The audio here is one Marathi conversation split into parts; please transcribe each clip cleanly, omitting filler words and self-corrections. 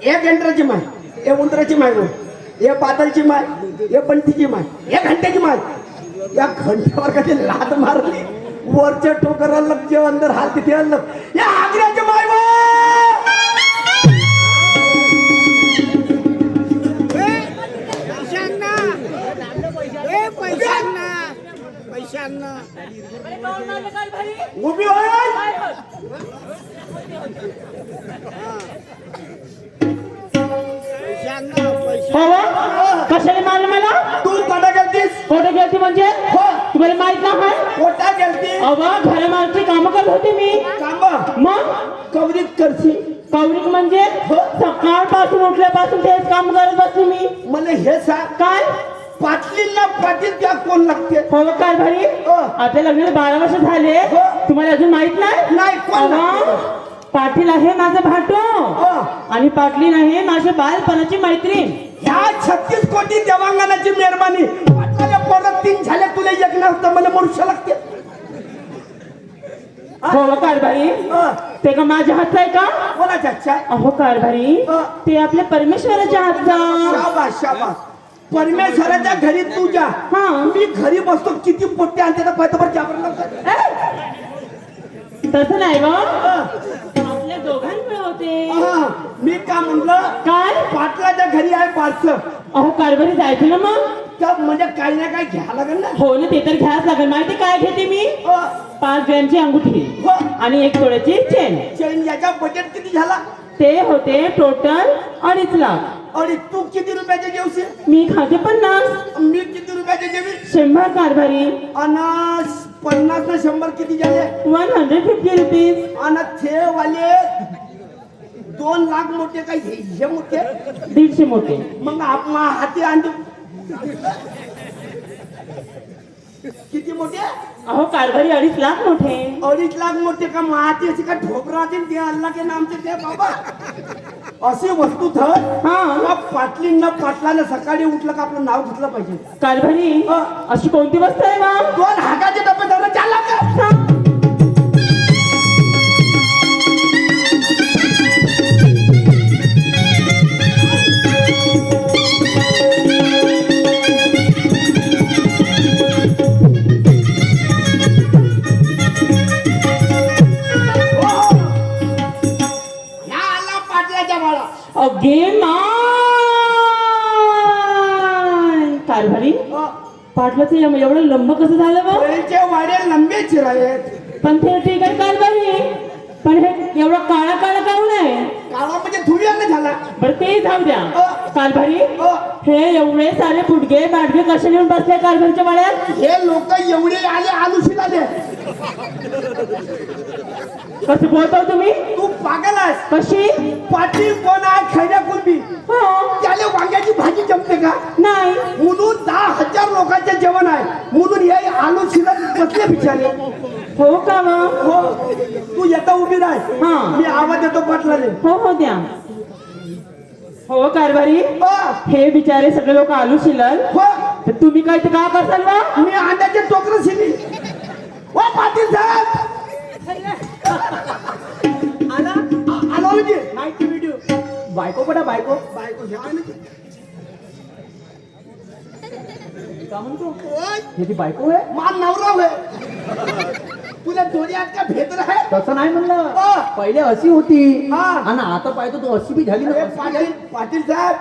एक एंट्राची माय, एक उंदराची माय, एक पातळची माय, एक पंथीची माय, एक घंट्याची माय. या घंट्यावर कधी लाद मारली वरच्या टोकराला जे अंदर हात तिथे आणलं या आग्र्याची माय उभी होय. कशाने मारलं मला? तू कोटा गेलतीस? कोठे गेलती म्हणजे? हो. तुम्हाला माहित नाही? कोटा गेलती? अवा घरामागची काम करत होते मी. काम मग कवरीत करशी? कौरिक म्हणजे हो. सकाळपासून उठल्यापासून तेच काम करत बसली मी. मला हे सांग, काय पाटलीला पाटील त्या कोण लागते? हो काय भारी? हो. आता लग्नाला 12 वर्ष झाले. हो. तुम्हाला अजून माहित नाही? नाही कोण अवा, लागते? पाटील आहे माझं भाटो हो. आणि पाटलीन आहे माझ्या बालपणाची मैत्रीण. ह्या 36 कोटी देवांगणाची मेहरबानी. पाटलाच्या पोरात 3 झाले, तुला एक नव्हतं, मला मनुष्य लागते. हो कारभारी, ते का माझ्या हातचा आहे का? कोणाच्या अच्छा? अहो कारभारी, ते आपल्या परमेश्वराच्या हातचा. शाबास शाबास. परमेश्वराच्या घरी तू जा, हा. मी घरी बसतो. किती पोट्टे आणते तर पैतावर जाबर तसं नाही ग, आपल्या दोघांमुळे होते. मी का म्हणलं, काय? पाटलाच्या घरी आहे पार्सल. अहो कारभारी जायचं ना मग. तर म्हणजे काही ना काही घ्यावं लागेल ना. हो ना, ते तर घ्यायच लागेल. माहिती काय घेते मी? 5 ग्रॅमची अंगठी हो. आणि 1 तोळ्याची चेन. चेन याचा बजेट किती झाला? ते होते टोटल 2.5 लाख. आणि तू किती रुपयाचे जेवशील? मी खाते 50. मी किती रुपयाचे जेवी? 100 कारभारी. आणि 50 ना 100 किती झाले? 150 रुपीज. आणि ते वाले 2 लाख मोठे काय हे मोठे? 150 मोठे. मग आपण हाती आणतो किती मोठे? अहो कारभारी 2.5 लाख मोठे. 2.5 लाख मोठे का? माती अशी का ठोकरातील ते अल्लाह के नामचे ते बाबा. अशी वस्तू धर. हा. पाटलींना पाटलानं सकाळी उठलं का आपलं नाव घेतलं पाहिजे. कारभारी, अशी कोणती वस्तू आहे मग? 2 हाताचे डबे धर. 4 लाख. अगे कारभारी, पाटलाचं एवढं लंब कसं झालं बा? वाडे लंबे चिरायत. पण ते ठीक आहे कारभारी, पण हे एवढा काळा काळा काऊन आहे? काळा म्हणजे धुळ्याने झाला. बरं ते जाऊ द्या. कारभारी, हे एवढे सारे फुटगे बाटगे कसे घेऊन बसले कारभारीच्या वाड्यात? हे लोक एवढे आले आलुशील आले. कसं बोलतो तुम्ही? तू पागल आहेस. कशी? पाटील कोण आहे? खैऱ्या कुलबी. हो. त्याला वांग्याची भाजी जमते का? नाही. म्हणून 10,000 लोकांचे जेवण आहे, म्हणून हे आलू शिलत बसले बिचारे. हो का मग? हो. तू येता उभी राह. हा. मी आवाज देतो पाटलाले. हो हो द्या. हो कारभारी, हे बिचारे सगळे लोक आलू शिलल. हो. तर तुम्ही काय ते का करसाल बा? मी अंड्याचे टोकर शिली. ओ पाटील साहेब आला म्हणजे माहिती व्हिडिओ. बायको पडा बायको बायको का म्हणतो? ह्याची बायको आहे. मान नवरा आहे. तुला दोन्ही हात का भेद आहे? तसं नाही म्हणलं, पहिले अशी होती आणि आता पाहिजे तू अशी बी झाली ना. पाटील पाटील साहेब,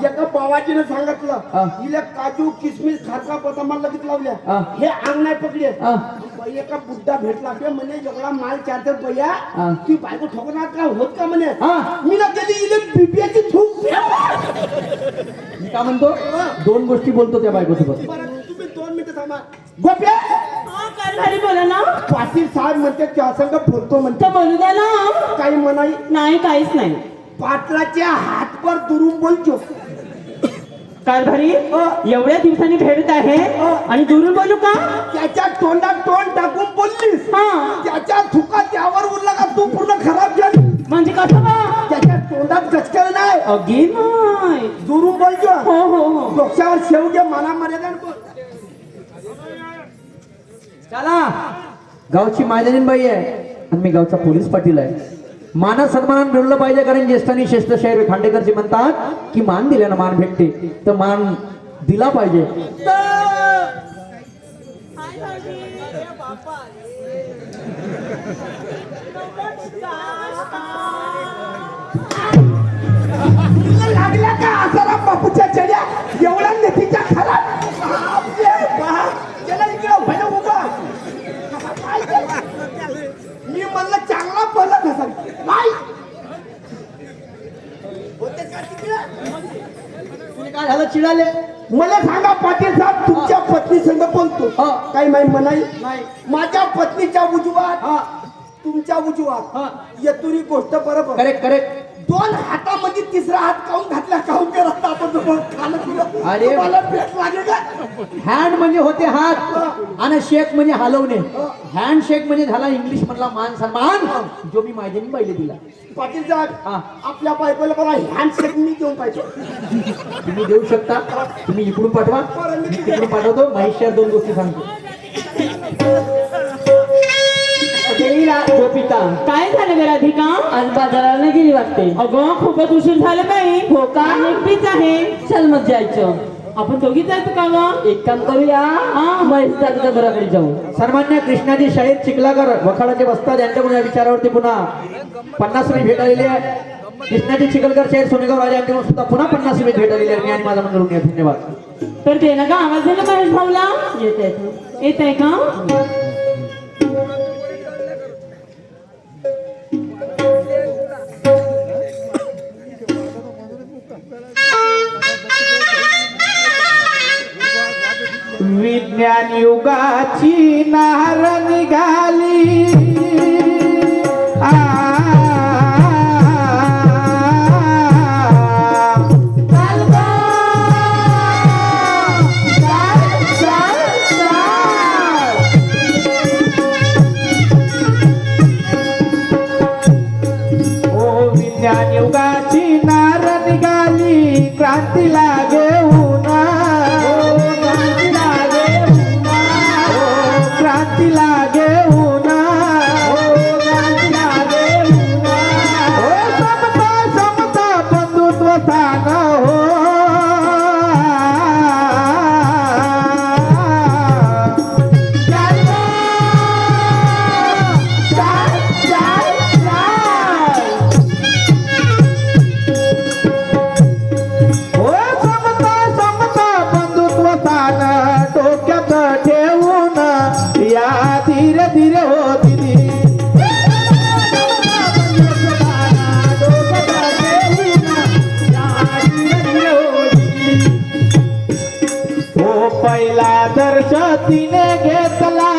एका बाबाजीने सांगितलं हिला काजू किसमिस खारका बदाम लगेच लावल्या. हे अंग नाही पकडले. एका बुड्ढा भेटला ते म्हणे एवढा माल 4 रुपया ती बायको ठोकणार का होत का म्हणे. मी ना गेली इले बिबियाची थूक. मी का म्हणतो, 2 गोष्टी बोलतो त्या बायकोसोबत. तुम्ही 2 मिनिटं थांबा. गोप्या कारभारी बोला ना. पाटील साहेब म्हणते त्या संग बोलतो म्हणते. बोलू द्या ना. काही म्हणाई नाही, काहीच नाही. पाटलाच्या हातवर दुरून बोलतो. कारभारी, एवढ्या दिवसांनी भेटत आहे आणि दुरून बोलू का? त्याच्या तोंडात तोंड टाकून बोललीस. त्याच्या थुका त्यावर उरला का तू पूर्ण खराब झाली. म्हणजे कसं बा? त्याच्या तोंडात कचकल नाही. अगे नाही. दुरून बोलतो. हो हो हो. डोक्यावर शेव घे. मला मर्यादा चला, गावची मायदानीन बाई आहे आणि मी गावचा पोलीस पाटील आहे. मान सन्मान मिळलं पाहिजे, कारण ज्येष्ठांनी श्रेष्ठ शाहीर खांडेकरजी म्हणतात की मान दिल्यानं मान भेटते, तर मान दिला पाहिजे. तुला लागल्या का आसाराम बापूच्या चढ्या एवढ्या नेतीच्या खालात मी म्हणलं चांगला पडत असा काय झालं, चिडाले? मला सांगा पाटील साहेब, तुमच्या पत्नी संग बोलतो काही माहिती म्हणाई नाही. माझ्या पत्नीच्या उजवात तुमच्या उजवात येतुरी गोष्ट बरोबर. Correct correct. दोन हातामध्ये तिसरा हात काऊन घातला, काऊन करत आपण खाणं पिलं. अरे. तुम्हाला पेट लागेल का? हँड म्हणजे होते हात आणि शेक म्हणजे हलवणे. हँड शेक म्हणजे झाला इंग्लिश मधला मान सन्मान, जो मी माझ्यानी पहिले दिला. पाटील साहेब, आपल्या बायकोला बघा हँडशेक मी देऊन पाहिजे. तुम्ही देऊ शकता, तुम्ही इकडून पाठवा, मी तिकडून पाठवतो. माहिती 2 गोष्टी सांगतो. गोपिता, काय झालं ग राधिका? आज बाजाराला गेली वाटते. अगं खूपच उशीर झाला बाई. हो का? एकटीच आहे. चल मग जायचं. आपण दोघी जायचं का ग? एक काम करूया, महेश दादाच्या घराकडे जाऊ. सन्मान्य कृष्णाजी शाहीर चिखलागर वखाडाचे वस्ताद यांच्याकडून या विचारावरती पुन्हा 50 रुपये भेट आलेली आहे. कृष्णाजी चिखलकर शाहीर सोनेगाव राजा यांच्याकडून सुद्धा पुन्हा 50 रुपये भेट आलेली आहे. मी आणि माझा मंडळ धन्यवाद. तर दे ना का आवाज दे ना महेश भाऊला. येत आहे का? विज्ञान युगाची नार निघाली, विज्ञान युगाची नार निघाली, क्रांतीला घेऊन तिने घेतला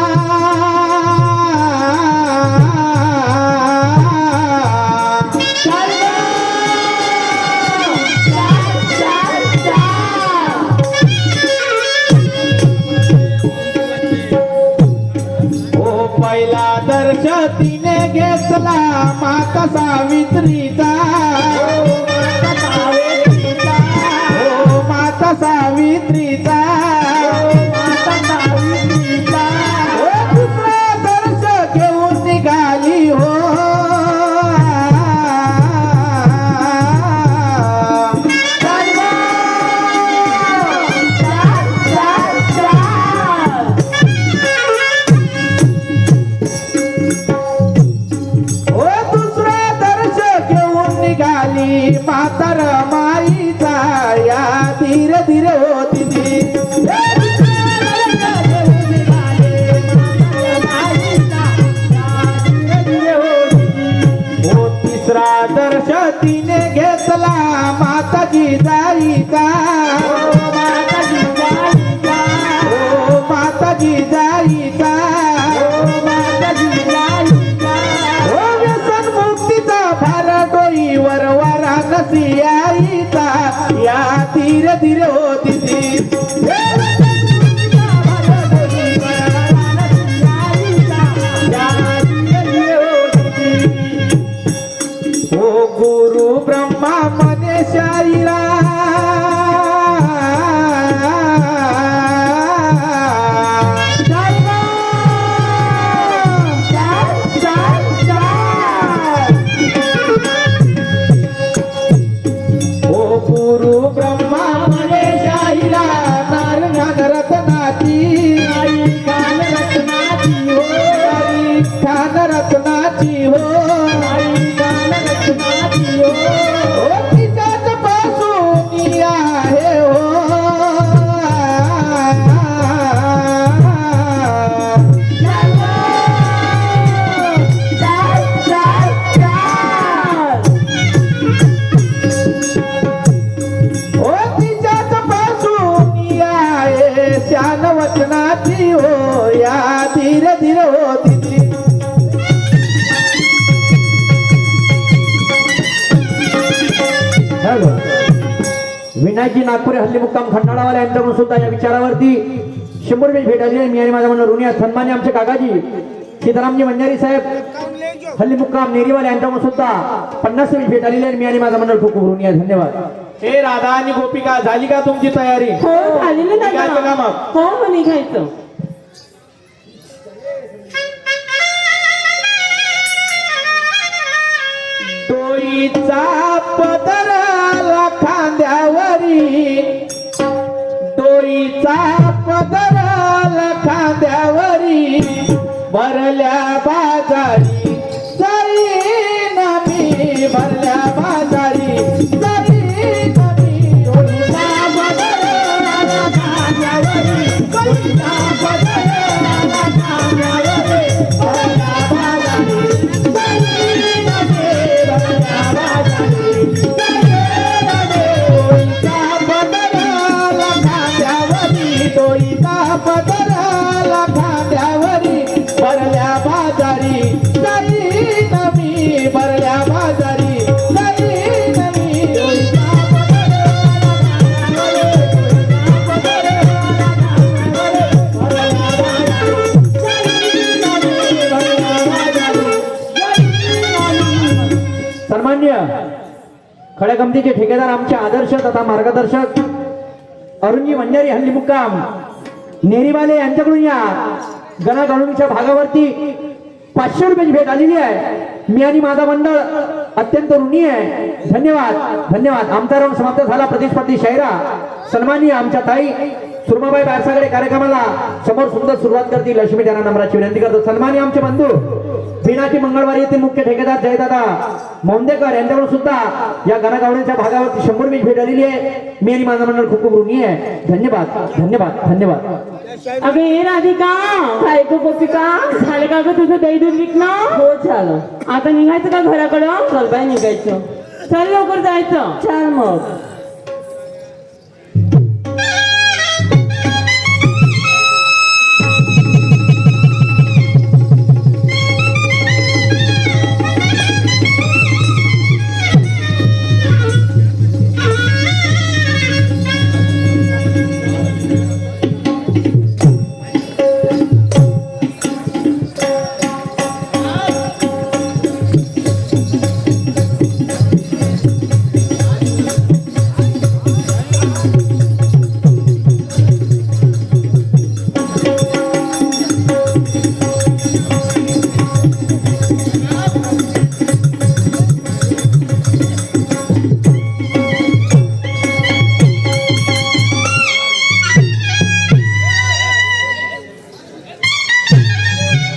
पहिला दर्श तिने घेतला माता सावित्रीचा. माता सावित्रीचा म्हातार माईचा या धीरे धीरे होती ती. हो तिसरा दर्श तिने घेतला माताजी जाईचा. हो माताजी जाईचा. नसियाईचा या धीरे धीरे होती ती. ओ गुरु ब्रह्मा मने शाईरा खान रत्नाची हो ओ तिच्याच पासून आहे हो ओ तिच्याच पासून आहे शान वचनाची हो या धीरे धीरे हो तिची विनायकी नागपुरे हल्ली मुक्काम खंडाळावाला यांच्याकडून सुद्धा या विचारावरती 100 रुपये भेट आली आहे. मी आणि माझा म्हणणं ऋणी आहे. सन्मान्य आमचे काकाजी सीतारामजी वंजारी साहेब हल्ली मुक्काम नेरीवाले यांच्याकडून सुद्धा 50 रुपये भेट आलेली आहे. मी आणि माझा म्हणणं खूप खूप ऋणी आहे. धन्यवाद. हे राधा आणि गोपिका झाली का तुमची तयारी? हो झालेलं निघायचं का दादा मग? हो हो निघायचं डोईचा पदराला खांद्यावरी डोईचा पदराला खांद्यावरी भरल्या बाजारी जाईन मी भरल्या बाजारी जाईन मी डोईचा पदराला खांद्यावरी डोईचा पदराला खांद्यावरी भरल्या बाजारी जाईन मी भरल्या बाजारी डोईचा पदराला खांद्यावरी भरल्या बाजारी जाईन मी भरल्या बाजारी जाईन मी डोईचा सन्मान्य खड्या गमतीचे ठेकेदार आमचे आदर्श तथा मार्गदर्शक अरुणजी वंजारी हल्ली मुक्काम नेरीवाले यांच्याकडून या गणागणुनीच्या भागावरती 500 रुपयाची भेट आलेली आहे. मी आणि माझा मंडळ अत्यंत ऋणी आहे. धन्यवाद धन्यवाद. आमचा राऊंड समाप्त झाला. प्रतिस्पर्धी शायरा सन्माननीय आमच्या ताई सुरमाबाई बारसागडे कार्यक्रमाला समोर सुंदर सुरुवात करतील लक्ष्मी त्यांना नम्राची विनंती करतो. सन्माननीय आमचे बंधू पिनाकी मंगळवारी येथील मुख्य ठेकेदार जयदादा मोंदेकर यांच्याकडून सुद्धा या गणागवण्याच्या भागावरती 100 रुपये भेट आलेली आहे. मी आणि माझा मंडळ खूप खूप ऋणी आहे. धन्यवाद धन्यवाद धन्यवाद. अगं हे राधिका काय गो गोपिका झालं का ग तुझं दही दूध विकणं? हो झालं. आता निघायचं का घराकडं? चल बाई निघायचं. चल लवकर जायचं. छान मग